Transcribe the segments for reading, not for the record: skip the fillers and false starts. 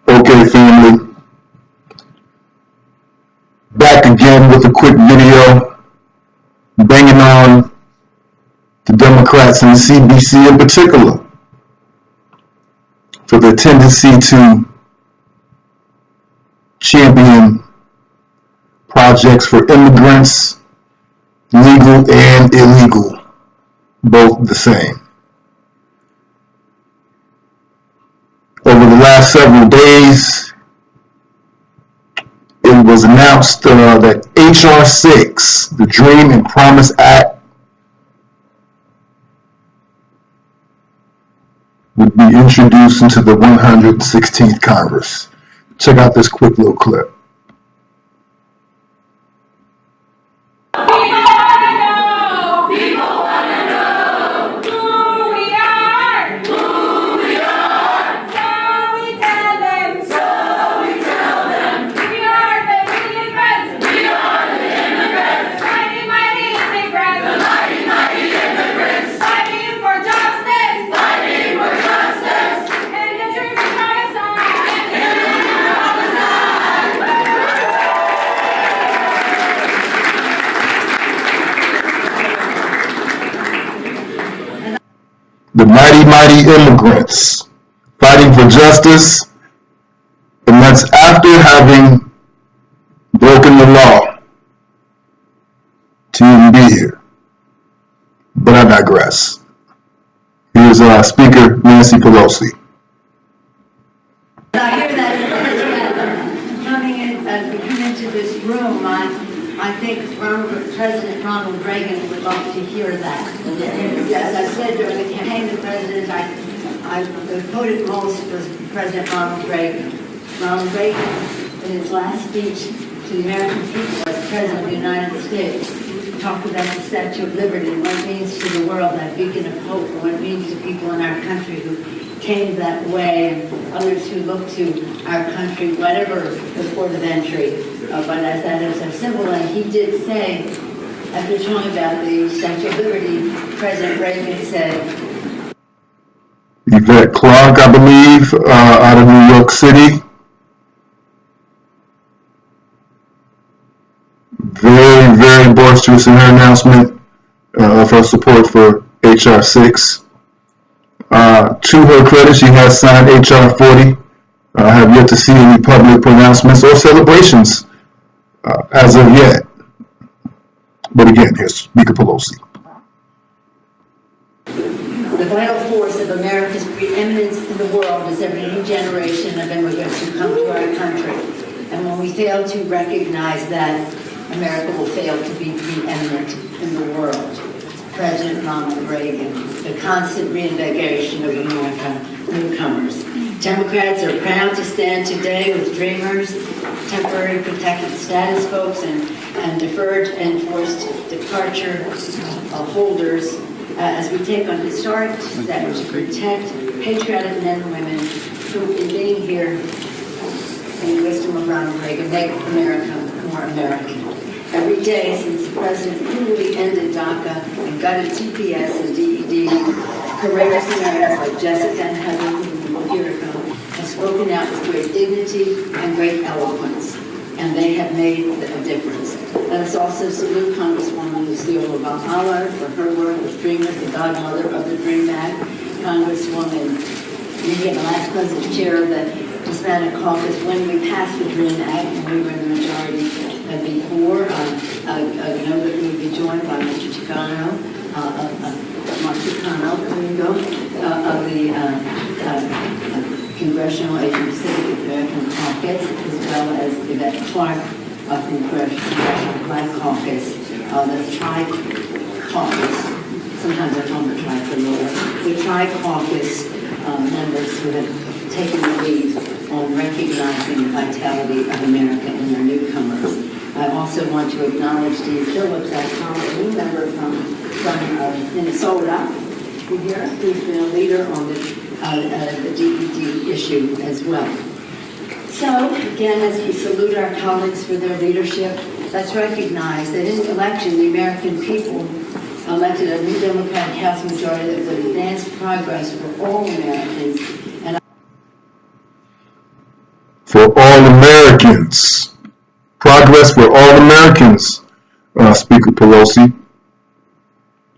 Okay, family, back again with a quick video banging on the Democrats and the CBC in particular for their tendency to champion projects for immigrants, legal and illegal, both the same. Over the last several days, it was announced that H.R. 6, the Dream and Promise Act, would be introduced into the 116th Congress. Check out this quick little clip. The mighty, mighty immigrants fighting for justice, and that's after having broken the law to even be here. But I digress. Here's Speaker Nancy Pelosi. I hear that coming in, as we come into this room, I think President Ronald Reagan would love to hear that. As I said during the campaign, the president I voted most was President Ronald Reagan. Ronald Reagan, in his last speech to the American people as President of the United States, talked about the Statue of Liberty and what it means to the world, that beacon of hope, and what it means to people in our country who came that way, and others who look to our country, whatever the port of entry, but as that is a symbol. And he did say, after talking about the Statue of Liberty, President Reagan said, Yvette Clarke, I believe, out of New York City. Very, very boisterous in her announcement of her support for H.R. 6. To her credit, she has signed H.R. 40. I have yet to see any public pronouncements or celebrations as of yet. But again, here's Speaker Pelosi. The vital force of America's preeminence in the world is every new generation of immigrants who come to our country. And when we fail to recognize that, America will fail to be preeminent in the world. President Ronald Reagan, the constant reinvigoration of America, newcomers. Democrats are proud to stand today with dreamers, temporary protected status folks, and deferred and forced departure holders as we take on historic steps to protect patriotic men and women who, in being here, in the wisdom of Ronald Reagan, make America more American. Every day since the president cruelly ended DACA and gutted TPS and DED, courageous Americans like Jessica and Heather, who were here ago, have spoken out with great dignity and great eloquence, and they have made a difference. Let us also salute Congresswoman Lucille Valhalla for her work with Dreamers, the godmother of the DREAM Act. Congresswoman Vivian Velasquez is chair of the Hispanic Caucus when we passed the DREAM Act, and we were in the majority before. I know that we would be joined by Mr. Chicano, Mark Chicano, of the Congressional Asian Pacific American Caucus, as well as Yvette Clarke of the Congressional Black Caucus, the Tri-Caucus. Sometimes I call them the Tri-Caucus. The Tri-Caucus members who have taken the lead on recognizing the vitality of America and their newcomers. I also want to acknowledge Dean Phillips, a new member from Minnesota, who's been a leader on the DED issue as well. So, again, as we salute our colleagues for their leadership, let's recognize that in the election, the American people elected a new Democratic House majority that would advance progress for all Americans. And for all Americans. Progress for all Americans, Speaker Pelosi.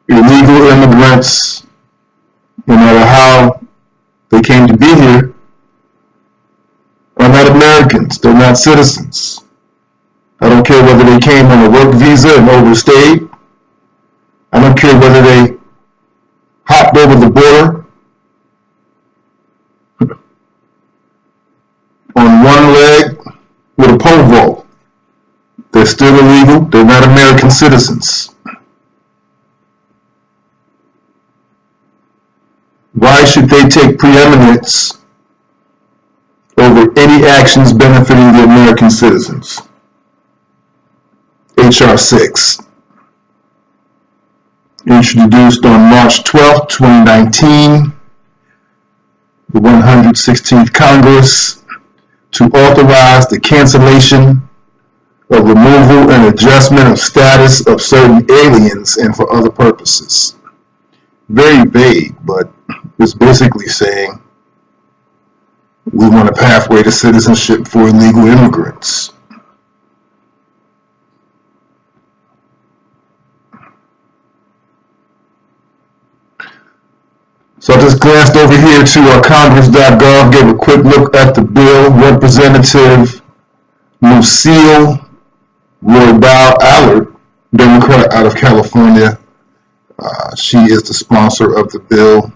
Illegal immigrants, no matter how they came to be here, are not Americans. They're not citizens. I don't care whether they came on a work visa and overstayed. I don't care whether they hopped over the border on one leg with a pole vault. They're still illegal. They're not American citizens. Why should they take preeminence over any actions benefiting the American citizens? H.R. 6, introduced on March 12, 2019, the 116th Congress, to authorize the cancellation of removal and adjustment of status of certain aliens and for other purposes. Very vague, but it's basically saying we want a pathway to citizenship for illegal immigrants. So I just glanced over here to congress.gov, gave a quick look at the bill. Representative Lucille Roybal-Allard, Democrat out of California. She is the sponsor of the bill.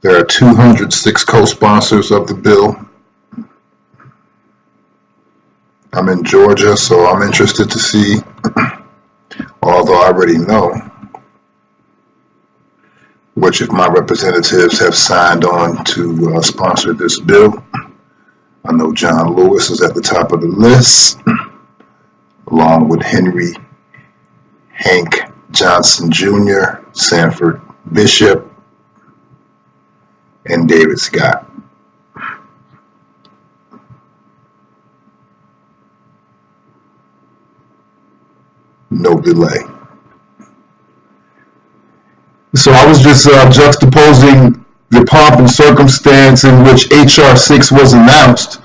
There are 206 co-sponsors of the bill. I'm in Georgia, so I'm interested to see, although I already know, which of my representatives have signed on to sponsor this bill. I know John Lewis is at the top of the list, along with Henry Hank Johnson Jr., Sanford Bishop, and David Scott. No delay. So I was just juxtaposing the pomp and circumstance in which H.R. 6 was announced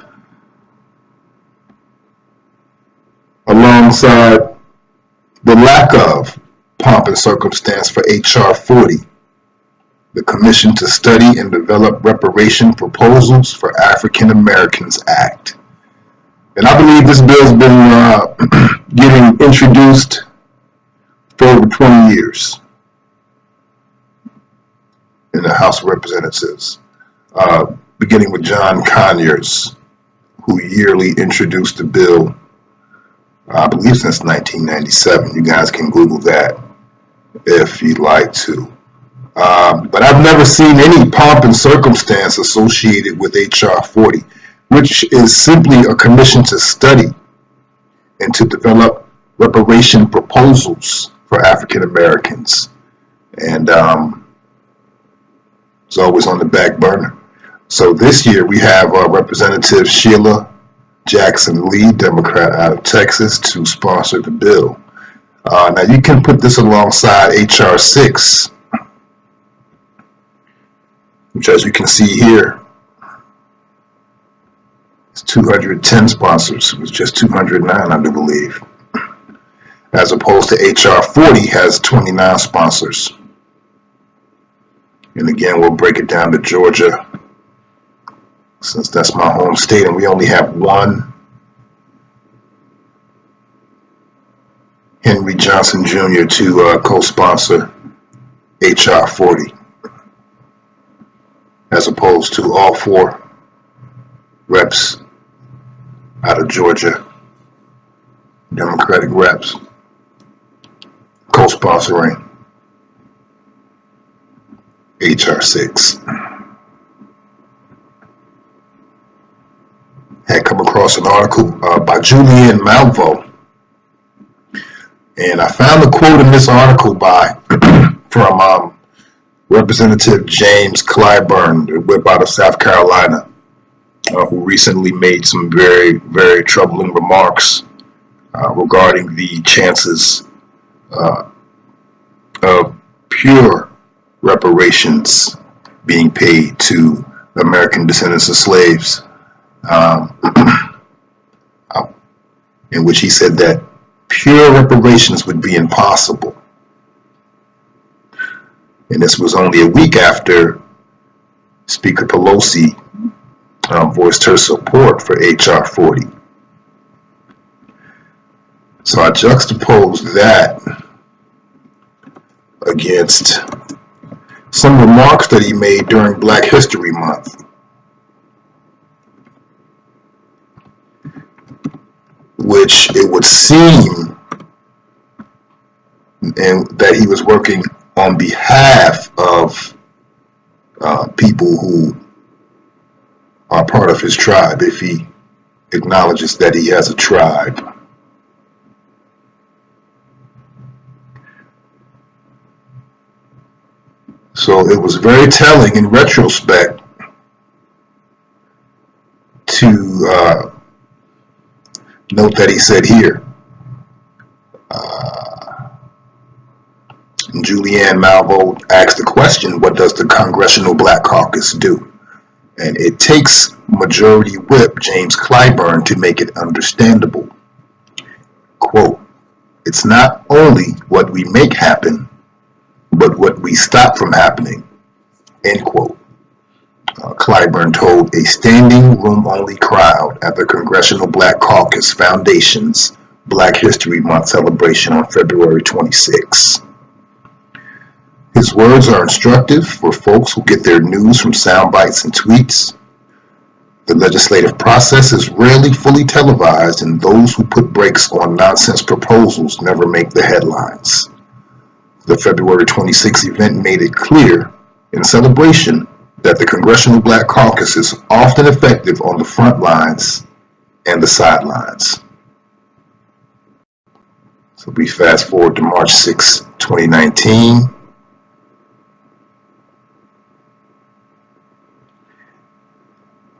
alongside the lack of pomp and circumstance for H.R. 40, the Commission to Study and Develop Reparation Proposals for African Americans Act. And I believe this bill's been getting introduced for over 20 years in the House of Representatives, beginning with John Conyers, who yearly introduced the bill, I believe since 1997. You guys can Google that if you'd like to. But I've never seen any pomp and circumstance associated with H.R. 40, which is simply a commission to study and to develop reparation proposals for African Americans. And it's always on the back burner. So this year we have Representative Sheila Jackson Lee, Democrat out of Texas, to sponsor the bill. Now you can put this alongside H.R. 6, which, as you can see here, is 210 sponsors. It was just 209, I do believe. As opposed to H.R. 40 has 29 sponsors. And again, we'll break it down to Georgia, since that's my home state, and we only have one Henry Johnson Jr. to co-sponsor H.R. 40, as opposed to all four reps out of Georgia, Democratic reps, co-sponsoring H.R. 6. Had come across an article by Julianne Malvo, and I found a quote in this article from Representative James Clyburn, the whip out of South Carolina, who recently made some very, very troubling remarks regarding the chances of pure reparations being paid to American descendants of slaves, in which he said that pure reparations would be impossible. And this was only a week after Speaker Pelosi voiced her support for H.R. 40. So I juxtapose that against some remarks that he made during Black History Month, which it would seem and that he was working on behalf of people who are part of his tribe, if he acknowledges that he has a tribe. So it was very telling in retrospect to note that he said here, Julianne Malveaux asked the question, what does the Congressional Black Caucus do? And it takes Majority Whip James Clyburn to make it understandable. Quote, it's not only what we make happen, but what we stop from happening, end quote. Clyburn told a standing room only crowd at the Congressional Black Caucus Foundation's Black History Month celebration on February 26. His words are instructive for folks who get their news from sound bites and tweets. The legislative process is rarely fully televised, and those who put brakes on nonsense proposals never make the headlines. The February 26 event made it clear in celebration that the Congressional Black Caucus is often effective on the front lines and the sidelines. So we fast forward to March 6, 2019.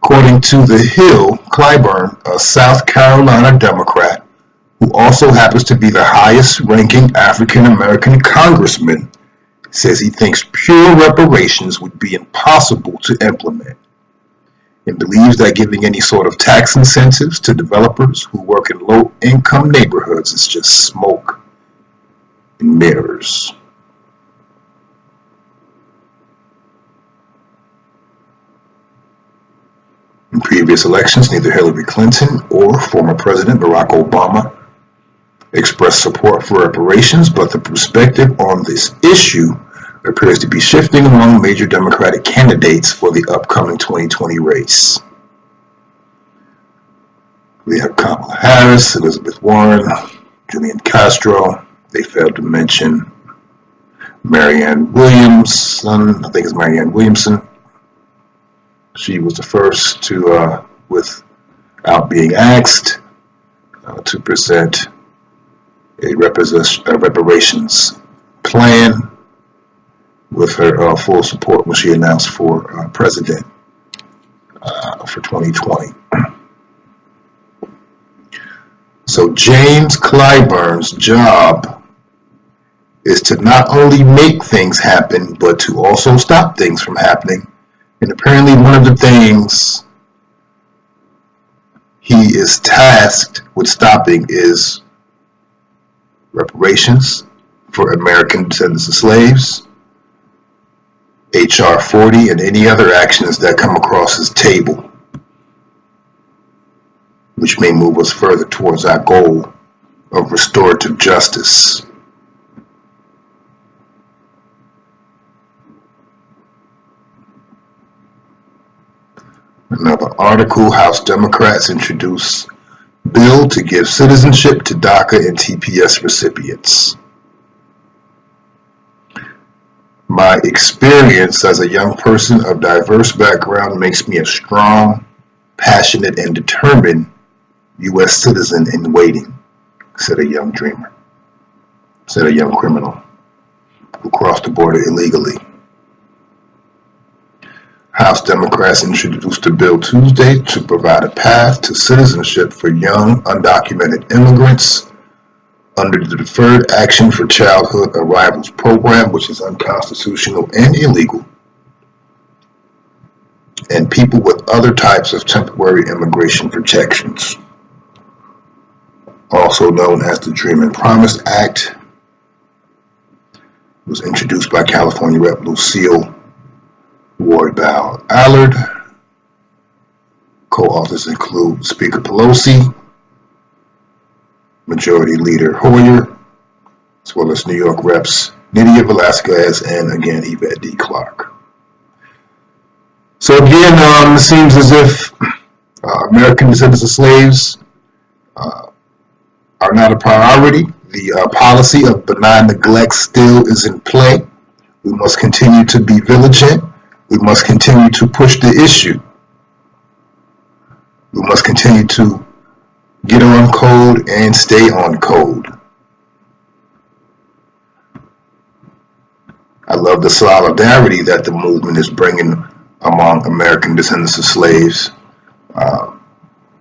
According to The Hill, Clyburn, a South Carolina Democrat, who also happens to be the highest-ranking African-American congressman, says he thinks pure reparations would be impossible to implement and believes that giving any sort of tax incentives to developers who work in low-income neighborhoods is just smoke and mirrors. In previous elections, neither Hillary Clinton or former President Barack Obama expressed support for reparations, but the perspective on this issue appears to be shifting among major Democratic candidates for the upcoming 2020 race. We have Kamala Harris, Elizabeth Warren, Julian Castro. They failed to mention Marianne Williamson. I think it's Marianne Williamson. She was the first to, without being asked, to present a reparations plan with her full support when she announced for president for 2020. So James Clyburn's job is to not only make things happen, but to also stop things from happening. And apparently one of the things he is tasked with stopping is reparations for American descendants of slaves, H.R. 40, and any other actions that come across his table, which may move us further towards our goal of restorative justice. Another article, House Democrats introduce bill to give citizenship to DACA and TPS recipients. My experience as a young person of diverse background makes me a strong, passionate, and determined U.S. citizen in waiting, said a young dreamer, said a young criminal who crossed the border illegally. House Democrats introduced a bill Tuesday to provide a path to citizenship for young undocumented immigrants under the Deferred Action for Childhood Arrivals program, which is unconstitutional and illegal. and people with other types of temporary immigration protections, also known as the Dream and Promise Act, was introduced by California Rep. Lucille Ward Allard. Co-authors include Speaker Pelosi, Majority Leader Hoyer, as well as New York Reps Nydia Velasquez and again Yvette D. Clarke. So again, it seems as if American descendants of slaves are not a priority. The policy of benign neglect still is in play. We must continue to be vigilant. We must continue to push the issue. We must continue to get on code and stay on code. I love the solidarity that the movement is bringing among American descendants of slaves.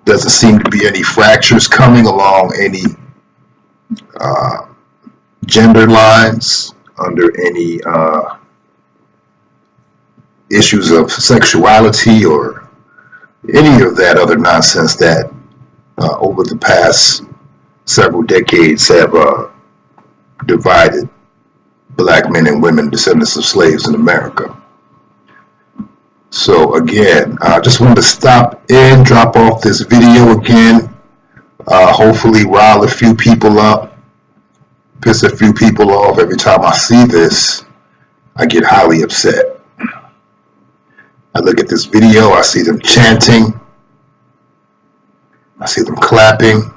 Doesn't seem to be any fractures coming along any gender lines, under any issues of sexuality or any of that other nonsense that over the past several decades have divided black men and women descendants of slaves in America. So again, I just wanted to stop in, drop off this video again, hopefully rile a few people up, piss a few people off. Every time I see this, I get highly upset. I look at this video, I see them chanting, I see them clapping.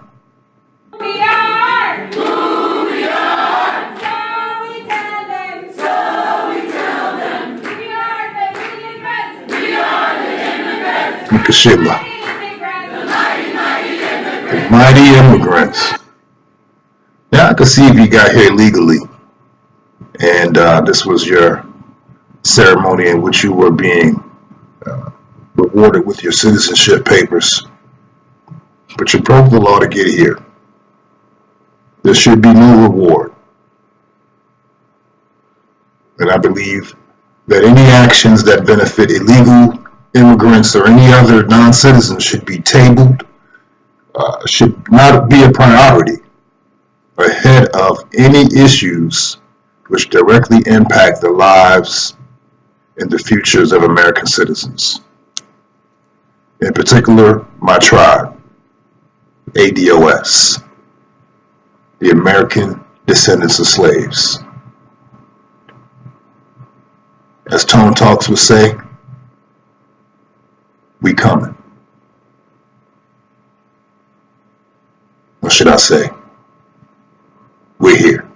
We are who we are. So we tell them. So we tell them. We are the immigrants. We are the immigrants. Look at Sheila. The Mighty immigrants. Now I can see if you got here legally and this was your ceremony in which you were being rewarded with your citizenship papers, but you broke the law to get here. There should be no reward. And I believe that any actions that benefit illegal immigrants or any other non-citizens should be tabled, should not be a priority ahead of any issues which directly impact the lives and the futures of American citizens. In particular, my tribe, ADOS, the American descendants of slaves. As Tone Talks would say, we coming. What should I say? We're here.